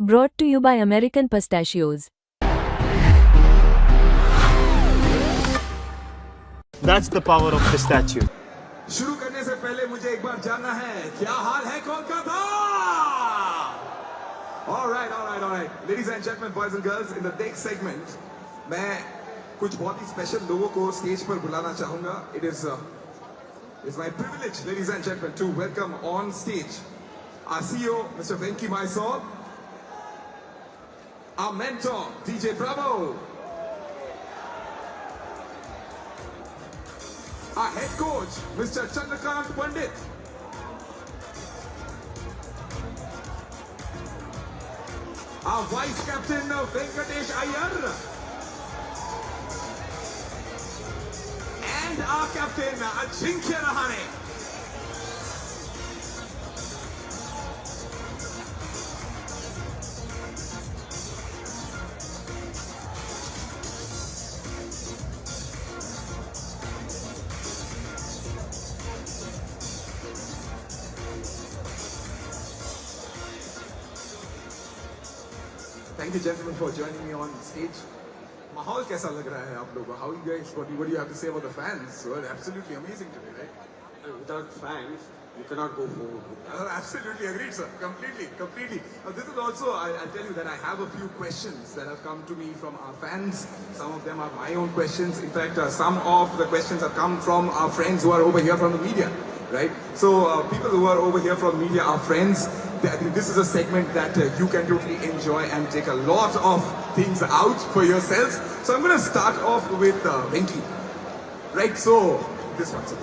Brought to you by American Pistachios. That's the power of pistachio. शुरू करने से पहले मुझे एक बार जानना है क्या हाल है Kolkata? All right. Ladies and gentlemen, boys and girls, in the next segment, मैं कुछ बहुत ही स्पेशल लोगों को स्टेज पर बुलाना चाहूंगा. It's my privilege, ladies and gentlemen, to welcome on stage our CEO, Mr. Venkatesh Iyer, our mentor, DJ Bravo, our head coach, Mr. Chandrakant Pandit, our vice captain, Venkatesh Iyer, and our captain, Ajinkya Rahane. Thank you, gentlemen, for joining me on stage. माहौल कैसा लग रहा है आप लोगों को? How you guys? What do you have to say about the fans? Well, absolutely amazing today, right? Without fans, you cannot go forward. Absolutely agreed, sir. Completely. This is also, I'll tell you that I have a few questions that have come to me from our fans. Some of them are my own questions. In fact, some of the questions have come from our friends who are over here from the media, right? So people who are over here from media are friends. I think this is a segment that you can totally enjoy and take a lot of things out for yourselves. So I'm going to start off with Venki. Right, so this one, sir.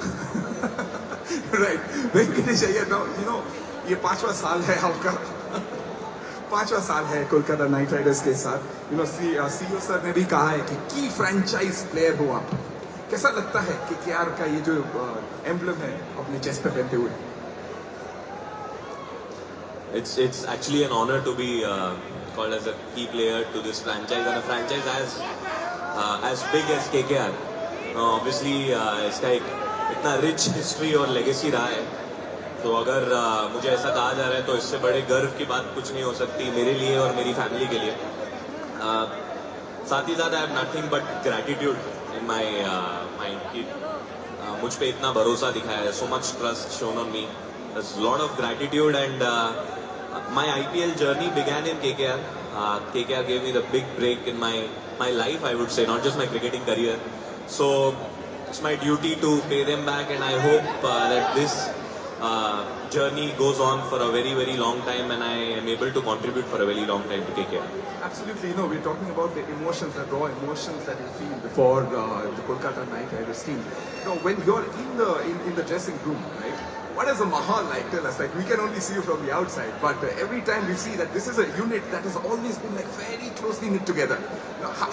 Right, Venkatesh Iyer, now, you know, ये 5वां साल है आपका 5वां साल है Kolkata night Riders के साथ. CEO सर ने भी कहा है कि की फ्रैंचाइज प्लेयर हो आप. कैसा लगता है कि KKR का ये जो एम्ब्लम है अपने चेस्ट पे पहनते हुए? It's actually an honor to be called as a key player to this franchise, and a franchise as big as KKR. Obviously, इसका एक इतना rich history और legacy रहा है. तो अगर मुझे ऐसा कहा जा रहा है तो इससे बड़े गर्व की बात कुछ नहीं हो सकती मेरे लिए और मेरी फैमिली के लिए. साथ ही साथ I have nothing but gratitude in my mind कि मुझ पे इतना भरोसा दिखाया है. So much trust shown on me. There's a lot of gratitude, and my IPL journey began in KKR. KKR gave me the big break in my life, I would say, not just my cricketing career. So it's my duty to pay them back, and I hope that this journey goes on for a very, very long time, and I am able to contribute for a very long time to KKR. Absolutely. We're talking about the emotions, the raw emotions that you feel before the Kolkata Knight Riders team. When you're in the dressing room, right? What is the mahal like? Tell us. Like, we can only see you from the outside, but every time we see that this is a unit that has always been like very closely knit together.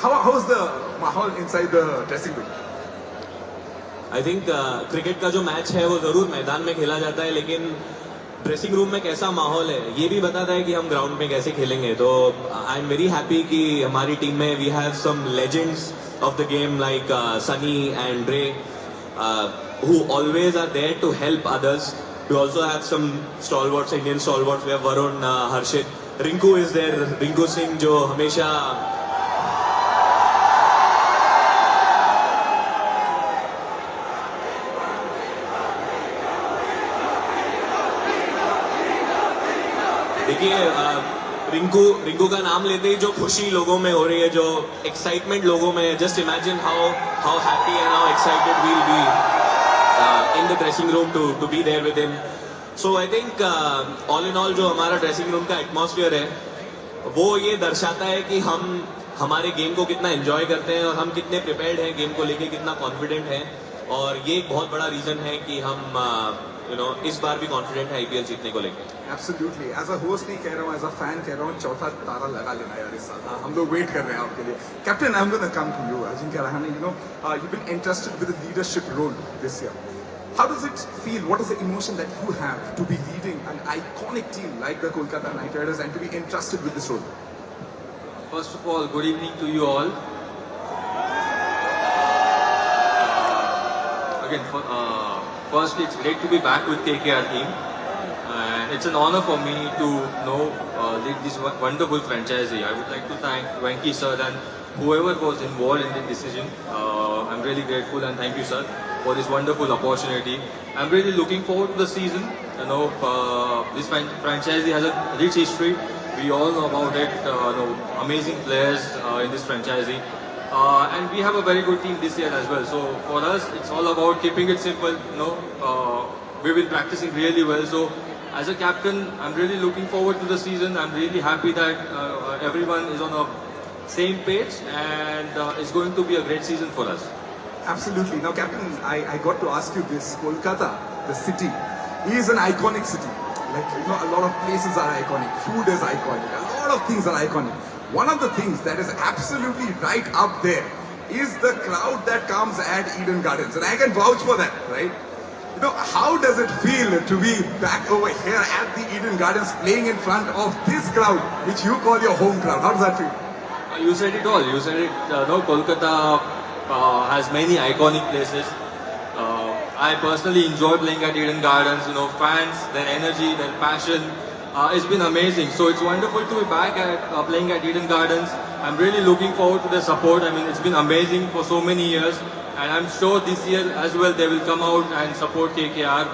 How's the mahal inside the dressing room? I think cricket का जो match है वो जरूर मैदान में खेला जाता है, लेकिन ड्रेसिंग रूम में कैसा माहौल है ये भी बताता है कि हम ग्राउंड में कैसे खेलेंगे. तो आई एम वेरी हैप्पी कि हमारी टीम में we have some legends of the game like sunny and ray, who always are there to help others. We also have some stalwarts, Indian stalwarts. We have Varun, Harshit, RINKU is there, RINKU Singh जो हमेशा देखिए रिंकू का नाम लेते ही जो खुशी लोगों में हो रही है, जो एक्साइटमेंट लोगों में है, just imagine how happy and how excited we'll be in the dressing room to be there with him. So I think all in all जो हमारा dressing room का atmosphere है वो ये दर्शाता है कि हम हमारे गेम को कितना enjoy करते हैं और हम कितने prepared हैं गेम को लेके, कितना confident हैं. और ये एक बहुत बड़ा reason है कि हम इस बार भी confident है IPL जीतने को लेके. Absolutely. As a host नहीं कह रहा हूँ, as a fan कह रहा हूँ, चौथा तारा लगा लेना यार इस साल. हम लोग wait कर रहे हैं आपके लिए. Captain, I'm going to come to you. Ajinkya Rahane, you've been entrusted with a leadership role this year. How does it feel? What is the emotion that you have to be leading an iconic team like the Kolkata Knight Riders and to be entrusted with this role? First of all, good evening to you all. Again, firstly, it's great to be back with KKR team. and it's an honor for me to lead this wonderful franchisee. I would like to thank Venky sir and whoever was involved in the decision. I'm really grateful and thank you, sir, for this wonderful opportunity. I'm really looking forward to the season. This franchisee has a rich history. We all know about it. Amazing players in this franchisee. And we have a very good team this year as well. So for us, it's all about keeping it simple. We've been practicing really well. So as a captain, I'm really looking forward to the season. I'm really happy that everyone is on a same page, and it's going to be a great season for us. Absolutely. Now, Captain, I got to ask you this. Kolkata, the city, is an iconic city. Like, a lot of places are iconic. Food is iconic. A lot of things are iconic. One of the things that is absolutely right up there is the crowd that comes at Eden Gardens. And I can vouch for that, right? How does it feel to be back over here at the Eden Gardens playing in front of this crowd, which you call your home crowd? How does that feel? You said it all. You said it. Kolkata has many iconic places. I personally enjoy playing at Eden Gardens. Fans, their energy, their passion. It's been amazing. So it's wonderful to be back at playing at Eden Gardens. I'm really looking forward to the support. I mean, it's been amazing for so many years, and I'm sure this year as well they will come out and support KKR.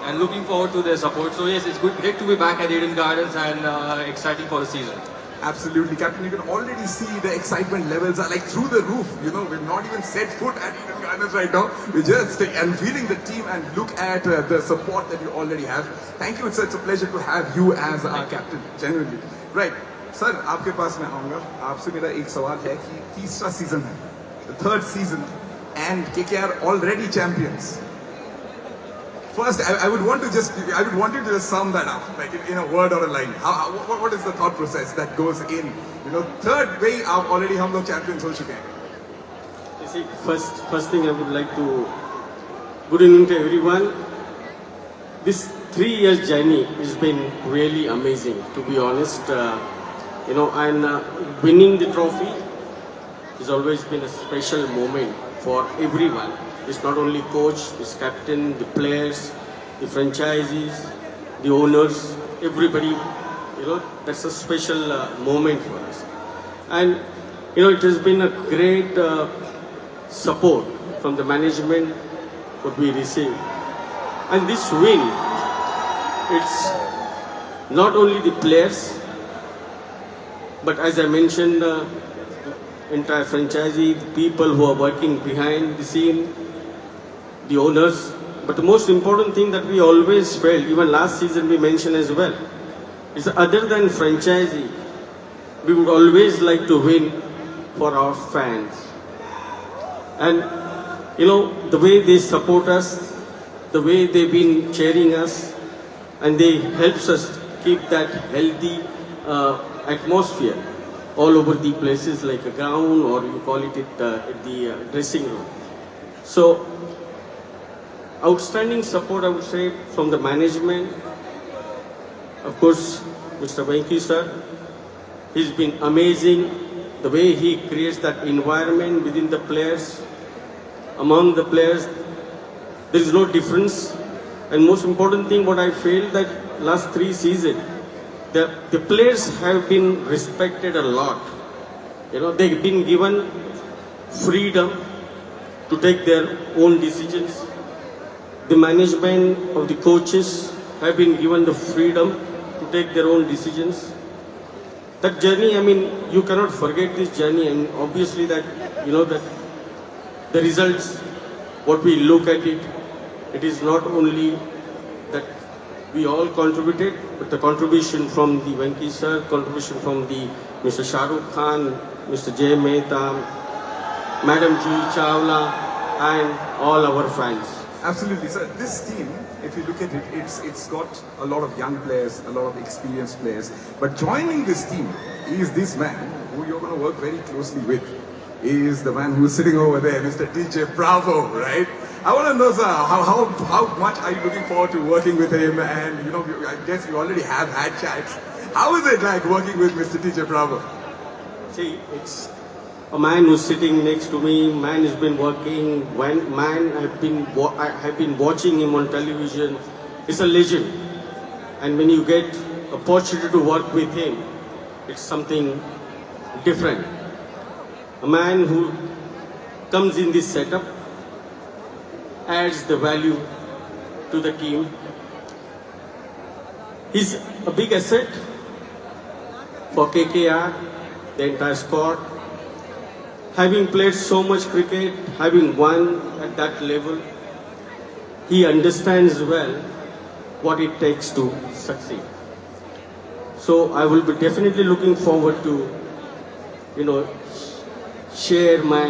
And looking forward to their support. So yes, it's great to be back at Eden Gardens and exciting for the season. Absolutely, Captain. You can already see the excitement levels are like through the roof. We've not even set foot at Eden Gardens right now. We're just unveiling the team and look at the support that you already have. Thank you. It's such a pleasure to have you as our captain. Genuinely. Right. Sir, आपके पास मैं आऊँगा. आपसे मेरा एक सवाल है कि तीसरा season है, the third season, and KKR already champions. First, I would want you to just sum that up, like in a word or a line. What is the thought process that goes in? Third way, already हम लोग champions हो चुके हैं. You see, first thing I would like to good evening to everyone. This 3 years journey has been really amazing, to be honest. And winning the trophy has always been a special moment for everyone. It's not only coach, it's captain, the players, the franchisees, the owners, everybody. That's a special moment for us. And it has been a great support from the management what we received. And this win, it's not only the players, but as I mentioned, entire franchisee, the people who are working behind the scene, the owners. But the most important thing that we always felt, even last season we mentioned as well, is that other than franchisee, we would always like to win for our fans. And the way they support us, the way they've been cheering us, and they helps us keep that healthy atmosphere all over the places like a ground, or you call it the dressing room. So outstanding support, I would say, from the management. Of course, Mr. Venky sir, he's been amazing. The way he creates that environment within the players, among the players, there is no difference. And most important thing, what I feel that last 3 seasons, the players have been respected a lot. They've been given freedom to take their own decisions. The management of the coaches have been given the freedom to take their own decisions. That journey, I mean, you cannot forget this journey, and obviously that, that the results, what we look at it, it is not only that we all contributed, but the contribution from the Venky sir, contribution from the Mr. Shah Rukh Khan, Mr. Jay Mehta, Madam Juhi Chawla, and all our fans. Absolutely, sir. This team, if you look at it, it's got a lot of young players, a lot of experienced players. But joining this team is this man who you're going to work very closely with. He is the man who's sitting over there, Mr. DJ Bravo, right? I want to know, sir, how much are you looking forward to working with him? And I guess you already have had chats. How is it like working with Mr. DJ Bravo? See, it's a man who's sitting next to me. Man has been working. Man, I have been watching him on television. It's a legend. And when you get opportunity to work with him, it's something different. A man who comes in this setup adds the value to the team. He's a big asset for KKR, the entire squad. Having played so much cricket, having won at that level, he understands well what it takes to succeed. So I will be definitely looking forward to, share my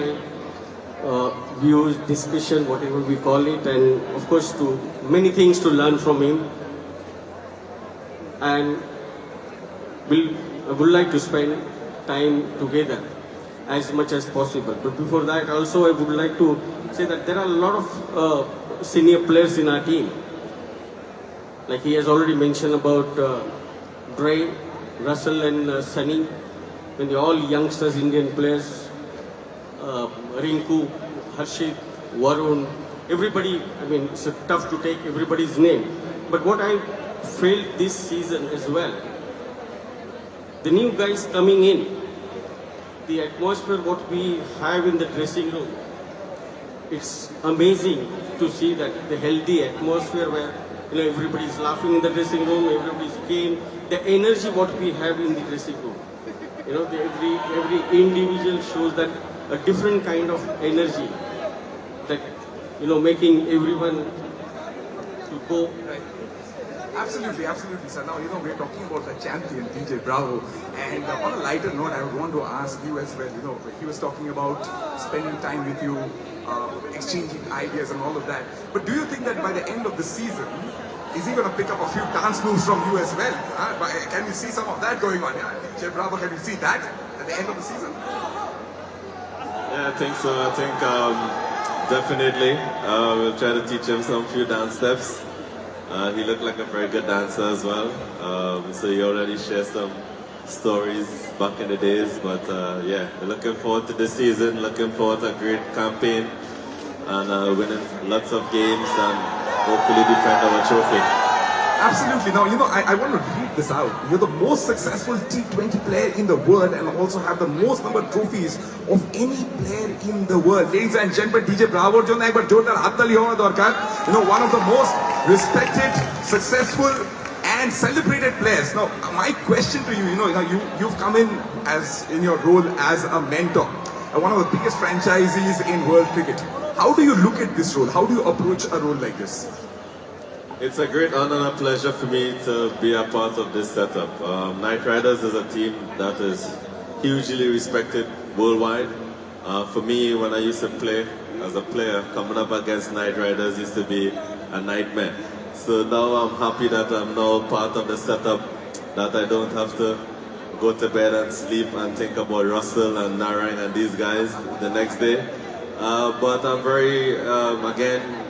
views, discussion, whatever we call it, and of course to many things to learn from him. And I would like to spend time together as much as possible. But before that also I would like to say that there are a lot of senior players in our team. Like he has already mentioned about Dwayne, Russell and Sunny, and they're all youngsters, Indian players. RINKU, Harshit, Varun, everybody, it's tough to take everybody's name. But what I felt this season as well, the new guys coming in, the atmosphere what we have in the dressing room, it's amazing to see that the healthy atmosphere where everybody's laughing in the dressing room, everybody's game, the energy what we have in the dressing room. Every individual shows that a different kind of energy that making everyone to go. Right. Absolutely, sir. Now, we're talking about the champion, DJ Bravo. And on a lighter note, I would want to ask you as well, he was talking about spending time with you, exchanging ideas and all of that. But do you think that by the end of the season, is he going to pick up a few dance moves from you as well? Can we see some of that going on? DJ Bravo, can we see that at the end of the season? Yeah, I think so. I think definitely we'll try to teach him some few dance steps. He looked like a very good dancer as well. So he already shared some stories back in the days. But yeah, we're looking forward to this season, looking forward to a great campaign and winning lots of games and hopefully defend our trophy. Absolutely. Now, I want to read this out. You're the most successful T20 player in the world and also have the most number of trophies of any player in the world. Ladies and gentlemen, DJ Bravo, one of the most respected, successful and celebrated players. Now, my question to you, you've come in in your role as a mentor, one of the biggest franchisees in world cricket. How do you look at this role? How do you approach a role like this? It's a great honor and a pleasure for me to be a part of this setup. Knight Riders is a team that is hugely respected worldwide. For me, when I used to play as a player, coming up against Knight Riders used to be a nightmare. So now I'm happy that I'm now part of the setup, that I don't have to go to bed and sleep and think about Russell and NARINE and these guys the next day. But I'm very, again,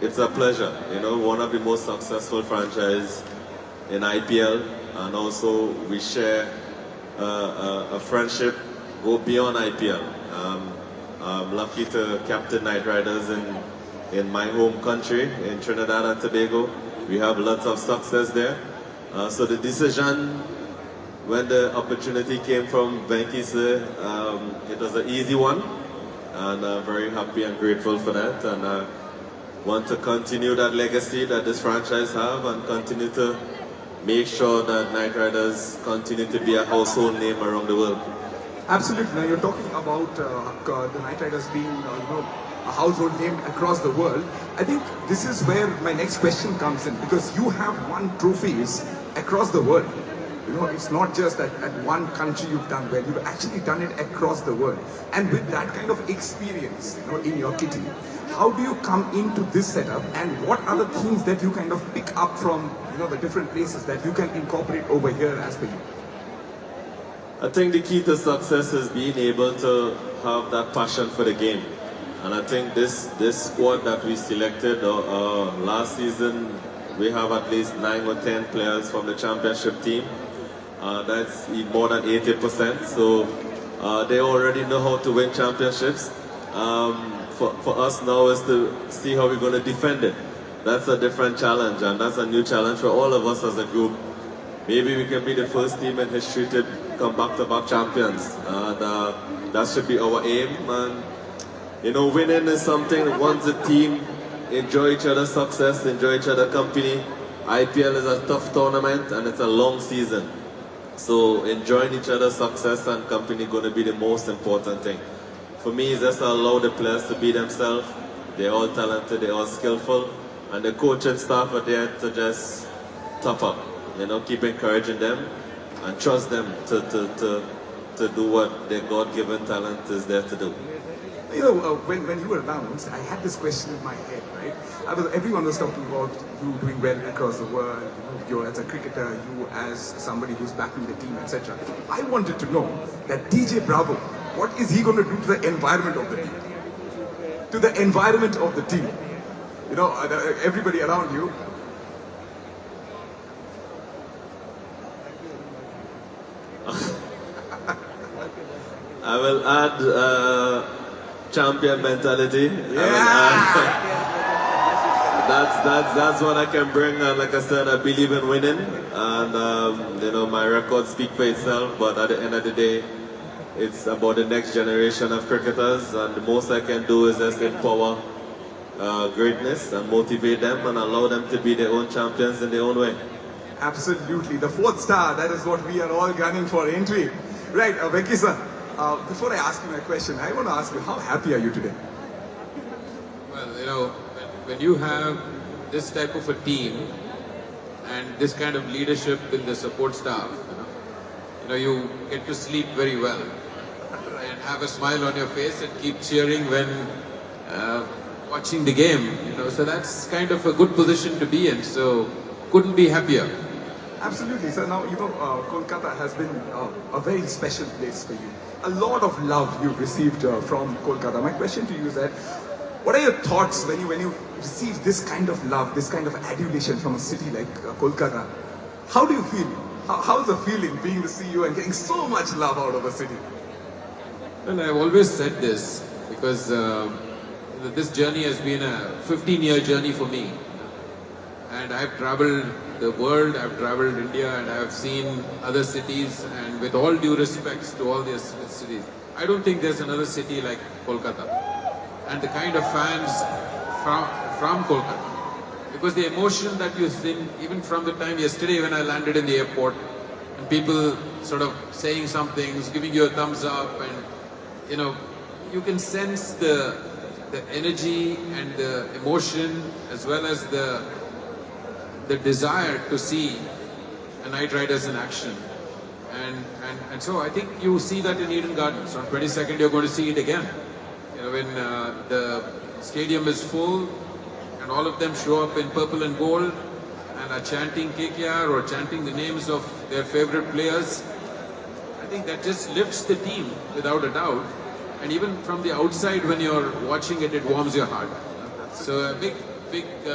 it's a pleasure, one of the most successful franchise in IPL, and also we share a friendship go beyond IPL. I'm lucky to captain Knight Riders in my home country, in Trinidad and Tobago. We have lots of success there. So the decision, when the opportunity came from Venky sir, it was an easy one, and I'm very happy and grateful for that. And want to continue that legacy that this franchise have and continue to make sure that Knight Riders continue to be a household name around the world. Absolutely. Now you're talking about the Knight Riders being a household name across the world. I think this is where my next question comes in, because you have won trophies across the world. It's not just that at one country you've done well, you've actually done it across the world. And with that kind of experience, in your kitty, how do you come into this setup, and what are the things that you kind of pick up from, the different places that you can incorporate over here as per you? I think the key to success is being able to have that passion for the game. And I think this squad that we selected last season, we have at least 9 or 10 players from the championship team. That's more than 80%. So they already know how to win championships. For us now is to see how we're going to defend it. that's a different challenge, and that's a new challenge for all of us as a group. Maybe we can be the first team in history to come back-to-back champions, and that should be our aim. And you know, winning is something that once a team enjoy each other's success, enjoy each other's company. IPL is a tough tournament and it's a long season. So enjoying each other's success and company going to be the most important thing. For me, it's just allow the players to be themselves. They're all talented, they're all skillful, and the coach and staff are there to just top up. You know, keep encouraging them and trust them to do what their God-given talent is there to do. You know, when you were announced, I had this question in my head, right? Everyone was talking about you doing well across the world, you as a cricketer, you as somebody who's backing the team, etc. I wanted to know that DJ Bravo, what is he going to do to the environment of the team? To the environment of the team. You know, everybody around you. I will add champion mentality. Yeah. That's what I can bring, and like I said, I believe in winning, and you know, my record speaks for itself, but at the end of the day, it's about the next generation of cricketers, and the most I can do is just empower greatness and motivate them and allow them to be their own champions in their own way. Absolutely, the fourth star, that is what we are all gunning for, ain't we? Right, Venki sir, before I ask you my question, I want to ask you, how happy are you today? Well, you know, when you have this type of a team and this kind of leadership in the support staff, you get to sleep very well and have a smile on your face and keep cheering when watching the game. So that's kind of a good position to be in. So couldn't be happier. Absolutely, sir. Now, Kolkata has been a very special place for you. A lot of love you've received from Kolkata. My question to you is that, what are your thoughts when you receive this kind of love, this kind of adulation from a city like Kolkata? How do you feel? How's the feeling being the CEO and getting so much love out of a city? Well, I've always said this because this journey has been a 15-year journey for me. And I've traveled the world, I've traveled India, and I've seen other cities, and with all due respects to all these cities, I don't think there's another city like Kolkata. And the kind of fans from Kolkata. Because the emotion that you see, even from the time yesterday when I landed in the airport, and people sort of saying some things, giving you a thumbs up, and you can sense the energy and the emotion, as well as the desire to see a Knight Riders in action. And so I think you see that in Eden Gardens. On 22nd you're going to see it again. When the stadium is full and all of them show up in purple and gold and are chanting KKR or chanting the names of their favorite players, I think that just lifts the team without a doubt. And even from the outside, when you're watching it, it warms your heart. So a big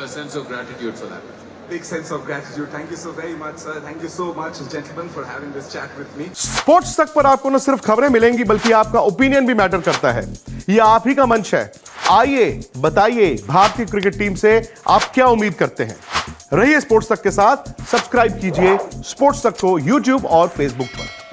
sense of gratitude for that. Big sense of gratitude. Thank you so very much, sir. Thank you so much, gentlemen, for having this chat with me. Sports तक पर आपको न सिर्फ खबरें मिलेंगी, बल्कि आपका opinion भी मैटर करता है। ये आप ही का मंच है। आइए, बताइए भारतीय क्रिकेट टीम से आप क्या उम्मीद करते हैं। रहिए स्पोर्ट्स तक के साथ, सब्सक्राइब कीजिए स्पोर्ट्स तक को YouTube और Facebook पर।